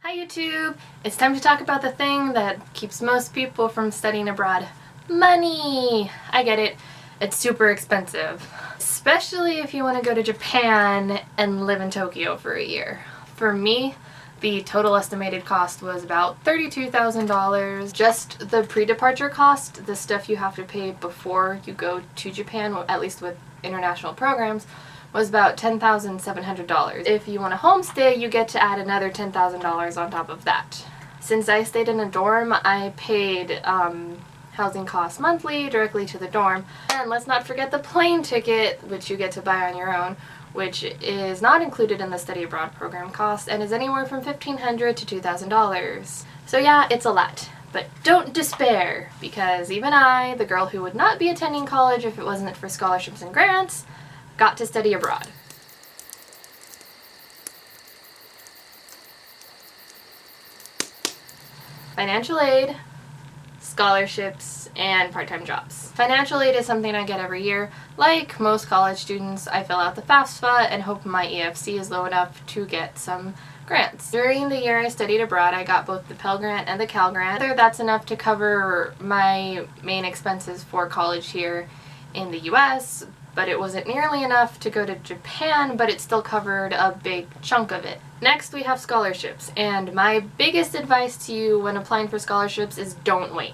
Hi YouTube! It's time to talk about the thing that keeps most people from studying abroad. Money! I get it. It's super expensive. Especially if you want to go to Japan and live in Tokyo for a year. For me, the total estimated cost was about $32,000. Just the pre-departure cost, the stuff you have to pay before you go to Japan, at least with international programs, was about $10,700. If you want a homestay, you get to add another $10,000 on top of that. Since I stayed in a dorm, I paid housing costs monthly directly to the dorm. And let's not forget the plane ticket, which you get to buy on your own, which is not included in the study abroad program cost and is anywhere from $1,500 to $2,000. So yeah, it's a lot. But don't despair, because even I, the girl who would not be attending college if it wasn't for scholarships and grants, got to study abroad. Financial aid, scholarships, and part-time jobs. Financial aid is something I get every year. Like most college students, I fill out the FAFSA and hope my EFC is low enough to get some grants. During the year I studied abroad, I got both the Pell Grant and the Cal Grant. That's enough to cover my main expenses for college here in the US, but it wasn't nearly enough to go to Japan, but it still covered a big chunk of it. Next, we have scholarships, and my biggest advice to you when applying for scholarships is don't wait.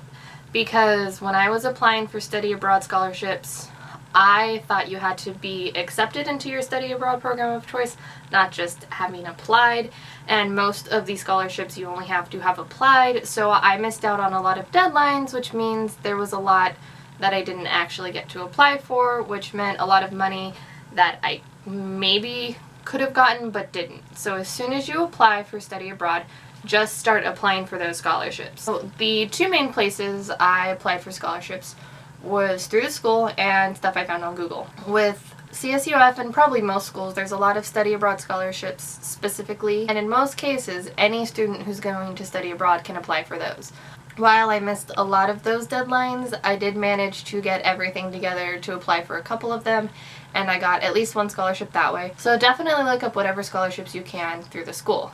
Because when I was applying for study abroad scholarships, I thought you had to be accepted into your study abroad program of choice, not just having applied, and most of these scholarships you only have to have applied, so I missed out on a lot of deadlines, which means there was a lot that I didn't actually get to apply for, which meant a lot of money that I maybe could have gotten but didn't. So as soon as you apply for study abroad, just start applying for those scholarships. So the two main places I applied for scholarships was through the school and stuff I found on Google. With CSUF and probably most schools, there's a lot of study abroad scholarships specifically, and in most cases, any student who's going to study abroad can apply for those. While I missed a lot of those deadlines, I did manage to get everything together to apply for a couple of them, and I got at least one scholarship that way. So definitely look up whatever scholarships you can through the school.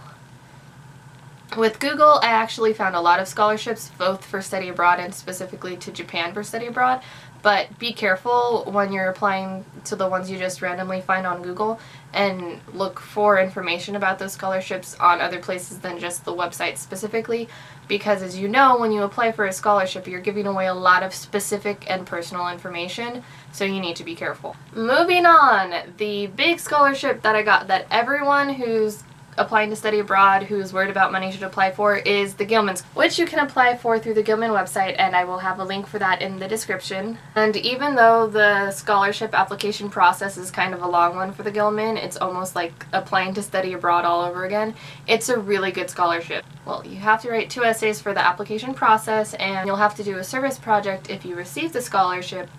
With Google, I actually found a lot of scholarships, both for study abroad and specifically to Japan for study abroad, but be careful when you're applying to the ones you just randomly find on Google, and look for information about those scholarships on other places than just the website specifically, because as you know, when you apply for a scholarship, you're giving away a lot of specific and personal information, so you need to be careful. Moving on, the big scholarship that I got that everyone who's applying to study abroad who's worried about money should apply for is the Gilman, which you can apply for through the Gilman website, and I will have a link for that in the description. And even though the scholarship application process is kind of a long one for the Gilman, it's almost like applying to study abroad all over again, it's a really good scholarship. Well, you have to write 2 essays for the application process, and you'll have to do a service project if you receive the scholarship,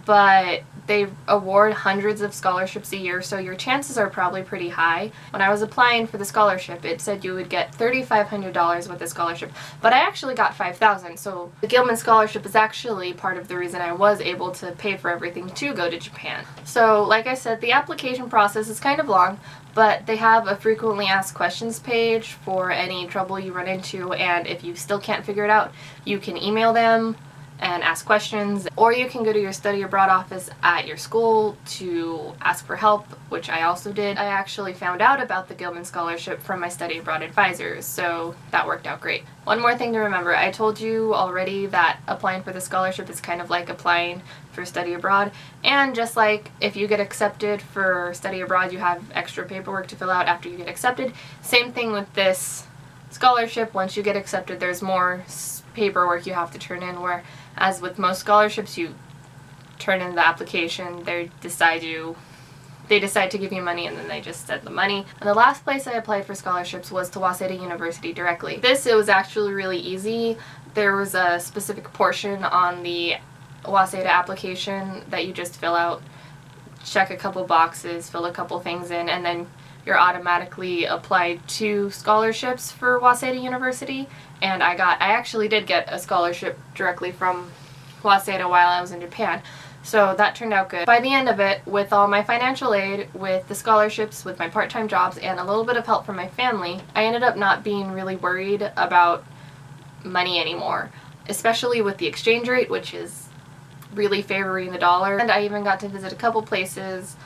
but they award hundreds of scholarships a year, so your chances are probably pretty high. When I was applying for the scholarship, it said you would get $3,500 with the scholarship, but I actually got $5,000, so the Gilman scholarship is actually part of the reason I was able to pay for everything to go to Japan. So, like I said, the application process is kind of long, but they have a frequently asked questions page for any trouble you run into, and if you still can't figure it out, you can email them and ask questions, or you can go to your study abroad office at your school to ask for help, which I also did. I actually found out about the Gilman scholarship from my study abroad advisors, so that worked out great. One more thing to remember, I told you already that applying for the scholarship is kind of like applying for study abroad, and just like if you get accepted for study abroad, you have extra paperwork to fill out after you get accepted. Same thing with this scholarship. Once you get accepted, there's more paperwork you have to turn in, where as with most scholarships, you turn in the application, they decide to give you money, and then they just send the money. And the last place I applied for scholarships was to Waseda University directly. It was actually really easy. There was a specific portion on the Waseda application that you just fill out, check a couple boxes, fill a couple things in, and then you're automatically applied to scholarships for Waseda University. And I actually did get a scholarship directly from Waseda while I was in Japan, So that turned out good. By the end of it, with all my financial aid, with the scholarships, with my part-time jobs, and a little bit of help from my family, I ended up not being really worried about money anymore, especially with the exchange rate, which is really favoring the dollar. And I even got to visit a couple places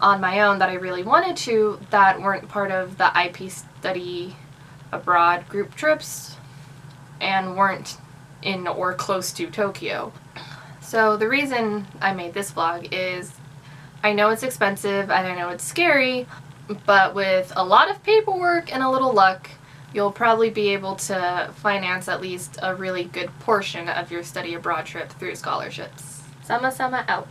on my own that I really wanted to that weren't part of the IP study abroad group trips and weren't in or close to Tokyo. So the reason I made this vlog is I know it's expensive and I know it's scary, but with a lot of paperwork and a little luck, you'll probably be able to finance at least a really good portion of your study abroad trip through scholarships. Sama-sama out.